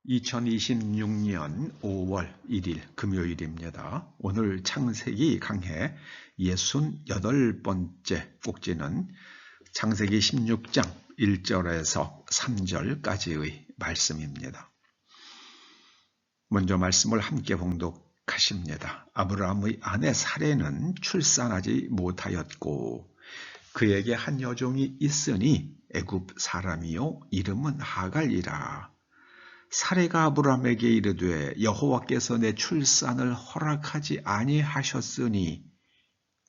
2026년 5월 1일 금요일입니다. 오늘 창세기 강해 68번째 꼭지는 창세기 16장 1절에서 3절까지의 말씀입니다. 먼저 말씀을 함께 봉독하십니다. 아브라함의 아내 사레는 출산하지 못하였고 그에게 한 여종이 있으니 애굽 사람이요 이름은 하갈이라. 사레가 아브라함에게 이르되 여호와께서 내 출산을 허락하지 아니하셨으니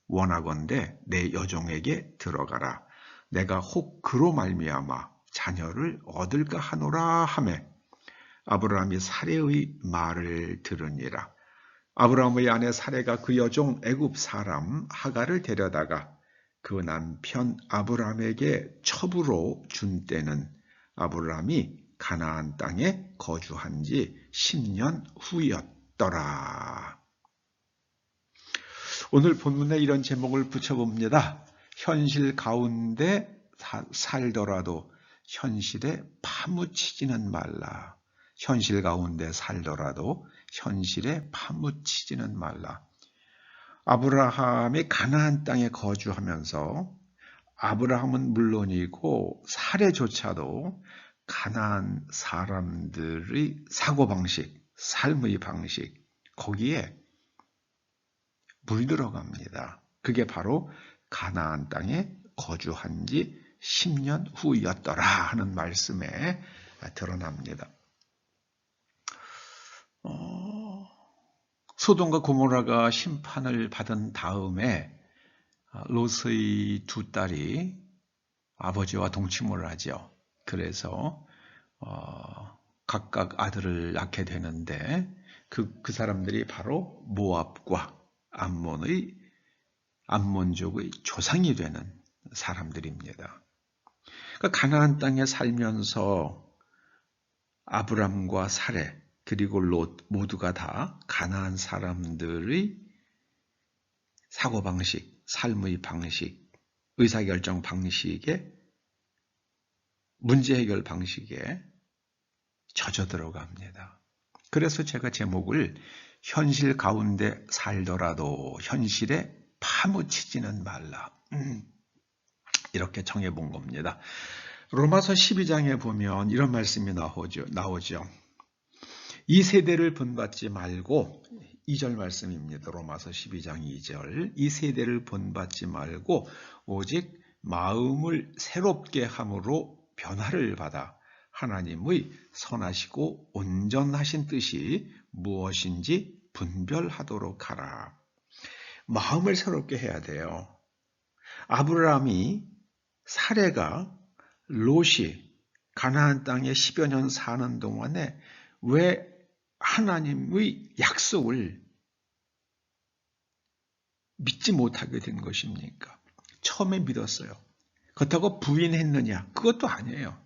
원하건대 내 여종에게 들어가라. 내가 혹 그로 말미암아 자녀를 얻을까 하노라 하매 아브라함이 사레의 말을 들으니라. 아브라함의 아내 사레가 그 여종 애굽 사람 하갈을 데려다가 그 남편 아브라함에게 첩으로 준 때는 아브라함이 가나안 땅에 거주한 지 10년 후였더라. 오늘 본문에 이런 제목을 붙여봅니다. 현실 가운데 살더라도 현실에 파묻히지는 말라. 현실 가운데 살더라도 현실에 파묻히지는 말라. 아브라함이 가나안 땅에 거주하면서 아브라함은 물론이고 사레조차도 가나안 사람들의 사고방식, 삶의 방식, 거기에 물들어갑니다. 그게 바로 가나안 땅에 거주한 지 10년 후였더라 하는 말씀에 드러납니다. 소돔과 고모라가 심판을 받은 다음에 롯의 두 딸이 아버지와 동침을 하죠. 그래서 각각 아들을 낳게 되는데 그 사람들이 바로 모압과 암몬족의 조상이 되는 사람들입니다. 그러니까 가나안 땅에 살면서 아브람과 사레 그리고 롯 모두가 다 가나안 사람들의 사고방식, 삶의 방식, 의사결정 방식에 문제 해결 방식에 젖어 들어갑니다. 그래서 제가 제목을 현실 가운데 살더라도 현실에 파묻히지는 말라 이렇게 정해본 겁니다. 로마서 12장에 보면 이런 말씀이 나오죠. 이 세대를 본받지 말고 2절 말씀입니다. 로마서 12장 2절 이 세대를 본받지 말고 오직 마음을 새롭게 함으로 변화를 받아 하나님의 선하시고 온전하신 뜻이 무엇인지 분별하도록 하라. 마음을 새롭게 해야 돼요. 아브라함이 사레가 롯이 가나안 땅에 10여 년 사는 동안에 왜 하나님의 약속을 믿지 못하게 된 것입니까? 처음에 믿었어요. 그렇다고 부인했느냐? 그것도 아니에요.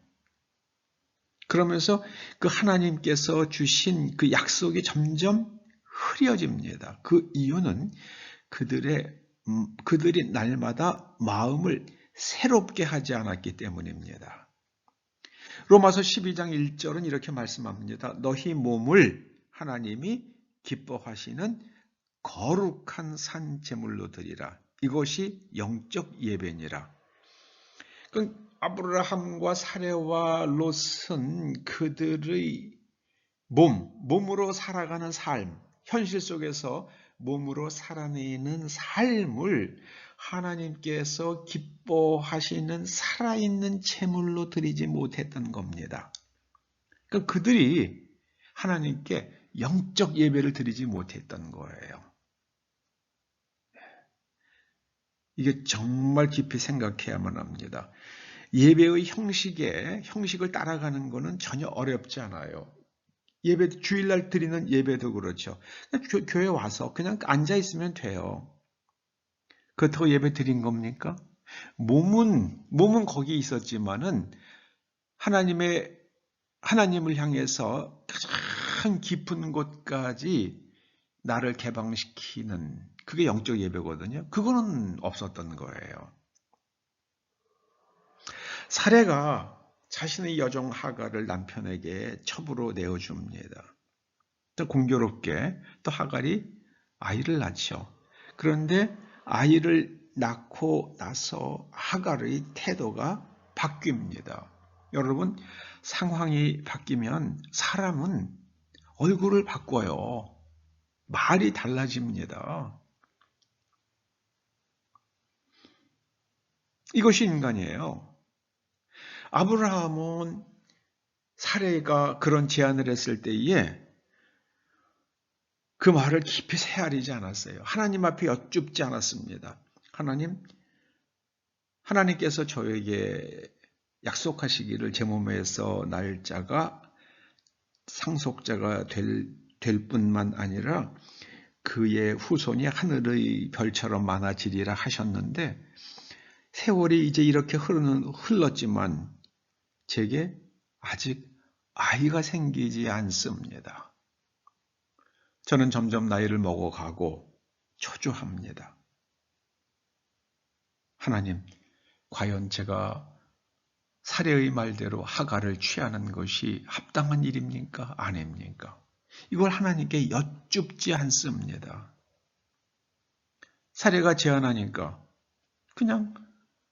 그러면서 그 하나님께서 주신 그 약속이 점점 흐려집니다. 그 이유는 그들이 날마다 마음을 새롭게 하지 않았기 때문입니다. 로마서 12장 1절은 이렇게 말씀합니다. 너희 몸을 하나님이 기뻐하시는 거룩한 산 제물로 드리라. 이것이 영적 예배니라. 아브라함과 사레와 롯은 그들의 몸으로 살아가는 삶, 현실 속에서 몸으로 살아내는 삶을 하나님께서 기뻐하시는 살아있는 제물로 드리지 못했던 겁니다. 그러니까 그들이 하나님께 영적 예배를 드리지 못했던 거예요. 이게 정말 깊이 생각해야만 합니다. 예배의 형식을 따라가는 것은 전혀 어렵지 않아요. 주일날 드리는 예배도 그렇죠. 교회 와서 그냥 앉아있으면 돼요. 그렇다고 예배 드린 겁니까? 몸은 거기 있었지만은 하나님을 향해서 가장 깊은 곳까지 나를 개방시키는 그게 영적 예배거든요. 그거는 없었던 거예요. 사레가 자신의 여종 하갈을 남편에게 첩으로 내어줍니다. 또 공교롭게 또 하갈이 아이를 낳죠. 그런데 아이를 낳고 나서 하갈의 태도가 바뀝니다. 여러분, 상황이 바뀌면 사람은 얼굴을 바꿔요. 말이 달라집니다. 이것이 인간이에요. 아브라함은 사레가 그런 제안을 했을 때에 그 말을 깊이 헤아리지 않았어요. 하나님 앞에 여쭙지 않았습니다. 하나님께서 저에게 약속하시기를 제 몸에서 날짜가 상속자가 될 뿐만 아니라 그의 후손이 하늘의 별처럼 많아지리라 하셨는데 세월이 이제 이렇게 흘렀지만 제게 아직 아이가 생기지 않습니다. 저는 점점 나이를 먹어가고 초조합니다. 하나님, 과연 제가 사례의 말대로 하갈을 취하는 것이 합당한 일입니까? 아닙니까? 이걸 하나님께 여쭙지 않습니다. 사례가 제안하니까 그냥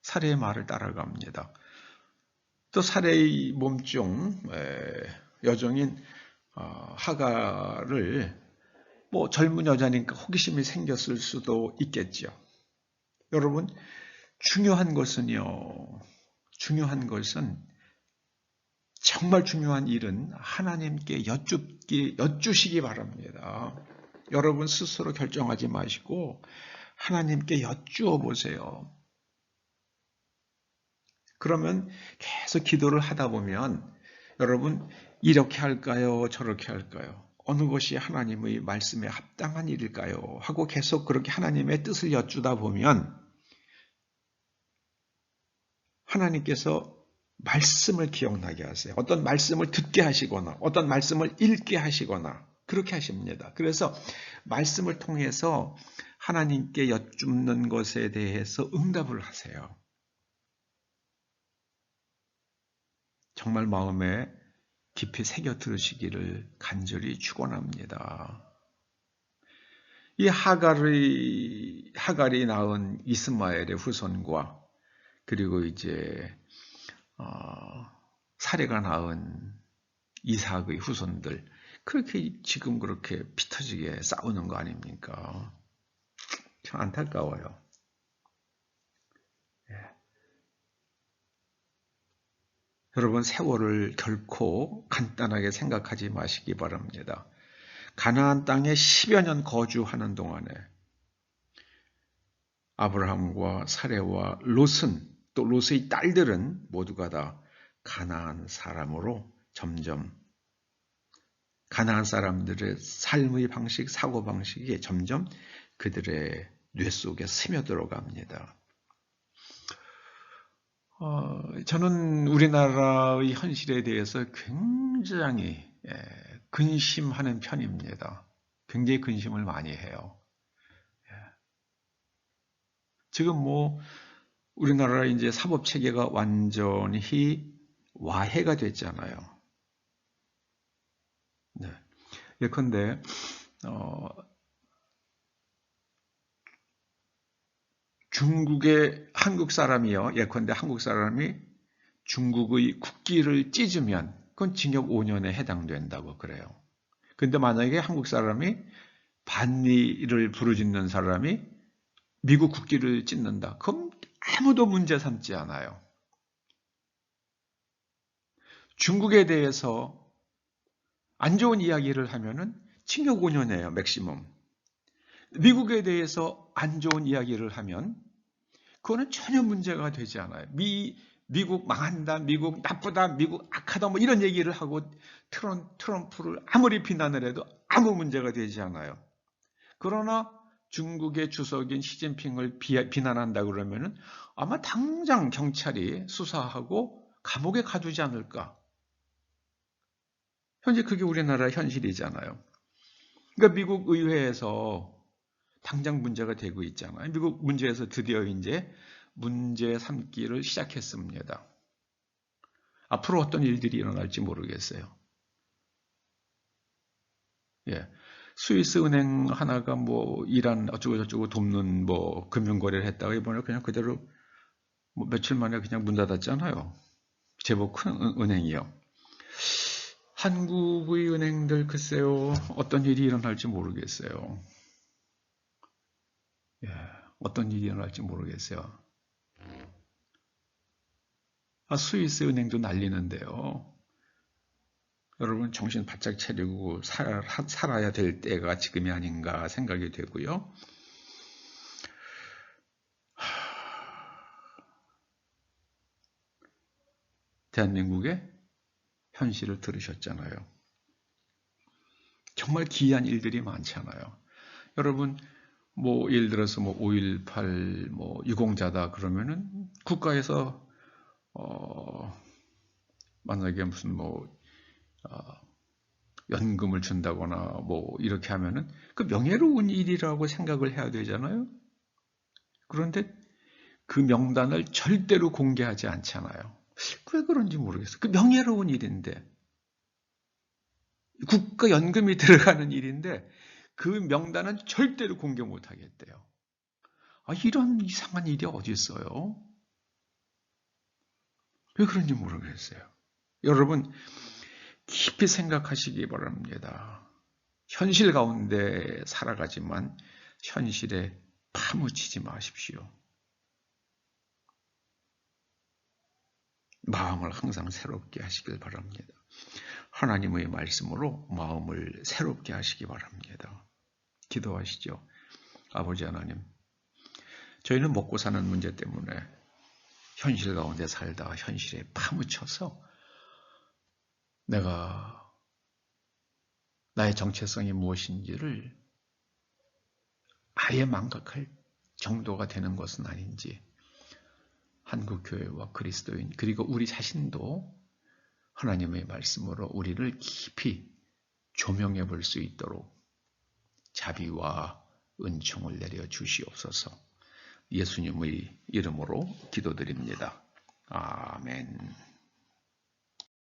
사례의 말을 따라갑니다. 또 사례의 몸종 여종인 하갈을 젊은 여자니까 호기심이 생겼을 수도 있겠죠. 여러분, 중요한 것은 정말 중요한 일은 하나님께 여쭈시기 바랍니다. 여러분 스스로 결정하지 마시고 하나님께 여쭈어 보세요. 그러면 계속 기도를 하다 보면 여러분 이렇게 할까요? 저렇게 할까요? 어느 것이 하나님의 말씀에 합당한 일일까요? 하고 계속 그렇게 하나님의 뜻을 여쭈다 보면 하나님께서 말씀을 기억나게 하세요. 어떤 말씀을 듣게 하시거나 어떤 말씀을 읽게 하시거나 그렇게 하십니다. 그래서 말씀을 통해서 하나님께 여쭙는 것에 대해서 응답을 하세요. 정말 마음에 깊이 새겨 들으시기를 간절히 축원합니다. 이 하갈이 낳은 이스마엘의 후손과 그리고 이제 사레가 낳은 이삭의 후손들 그렇게 지금 그렇게 피 터지게 싸우는 거 아닙니까? 참 안타까워요. 여러분 세월을 결코 간단하게 생각하지 마시기 바랍니다. 가나안 땅에 10여 년 거주하는 동안에 아브라함과 사레와 롯은 또 롯의 딸들은 모두가 다 가나안 사람으로 점점 가나안 사람들의 삶의 방식, 사고 방식이 점점 그들의 뇌 속에 스며들어갑니다. 저는 우리나라의 현실에 대해서 굉장히 근심하는 편입니다. 굉장히 근심을 많이 해요. 지금 우리나라 이제 사법 체계가 완전히 와해가 됐잖아요. 네. 예컨대 중국의 한국 사람이요. 예컨대 한국 사람이 중국의 국기를 찢으면 그건 징역 5년에 해당된다고 그래요. 근데 만약에 한국 사람이 반미를 부르짖는 사람이 미국 국기를 찢는다. 그럼 아무도 문제 삼지 않아요. 중국에 대해서 안 좋은 이야기를 하면은 징역 5년이에요. 맥시멈. 미국에 대해서 안 좋은 이야기를 하면 그거는 전혀 문제가 되지 않아요. 미국 망한다, 미국 나쁘다, 미국 악하다 이런 얘기를 하고 트럼프를 아무리 비난을 해도 아무 문제가 되지 않아요. 그러나 중국의 주석인 시진핑을 비난한다 그러면은 아마 당장 경찰이 수사하고 감옥에 가두지 않을까. 현재 그게 우리나라 현실이잖아요. 그러니까 미국 의회에서 당장 문제가 되고 있잖아요. 미국 문제에서 드디어 이제 문제 삼기를 시작했습니다. 앞으로 어떤 일들이 일어날지 모르겠어요. 예. 스위스 은행 하나가 뭐 이란 어쩌고저쩌고 돕는 뭐 금융거래를 했다가 이번에 그냥 그대로 뭐 며칠 만에 그냥 문 닫았잖아요. 제법 큰 은행이요. 한국의 은행들 글쎄요, 어떤 일이 일어날지 모르겠어요. 예, 어떤 일이 일어날지 모르겠어요. 스위스 은행도 난리는데요. 여러분 정신 바짝 차리고 살아야 될 때가 지금이 아닌가 생각이 되고요. 대한민국의 현실을 들으셨잖아요. 정말 기이한 일들이 많잖아요. 여러분, 뭐 예를 들어서 뭐 5.18 뭐 유공자다 그러면은 국가에서 만약에 무슨 뭐 연금을 준다거나 뭐 이렇게 하면은 그 명예로운 일이라고 생각을 해야 되잖아요. 그런데 그 명단을 절대로 공개하지 않잖아요. 왜 그런지 모르겠어요. 그 명예로운 일인데 국가 연금이 들어가는 일인데 그 명단은 절대로 공개 못 하겠대요. 이런 이상한 일이 어디 있어요? 왜 그런지 모르겠어요. 여러분 깊이 생각하시기 바랍니다. 현실 가운데 살아가지만 현실에 파묻히지 마십시오. 마음을 항상 새롭게 하시길 바랍니다. 하나님의 말씀으로 마음을 새롭게 하시기 바랍니다. 기도하시죠. 아버지 하나님, 저희는 먹고 사는 문제 때문에 현실 가운데 살다 현실에 파묻혀서 내가 나의 정체성이 무엇인지를 아예 망각할 정도가 되는 것은 아닌지, 한국교회와 그리스도인 그리고 우리 자신도 하나님의 말씀으로 우리를 깊이 조명해 볼 수 있도록 자비와 은총을 내려 주시옵소서. 예수님의 이름으로 기도드립니다. 아멘.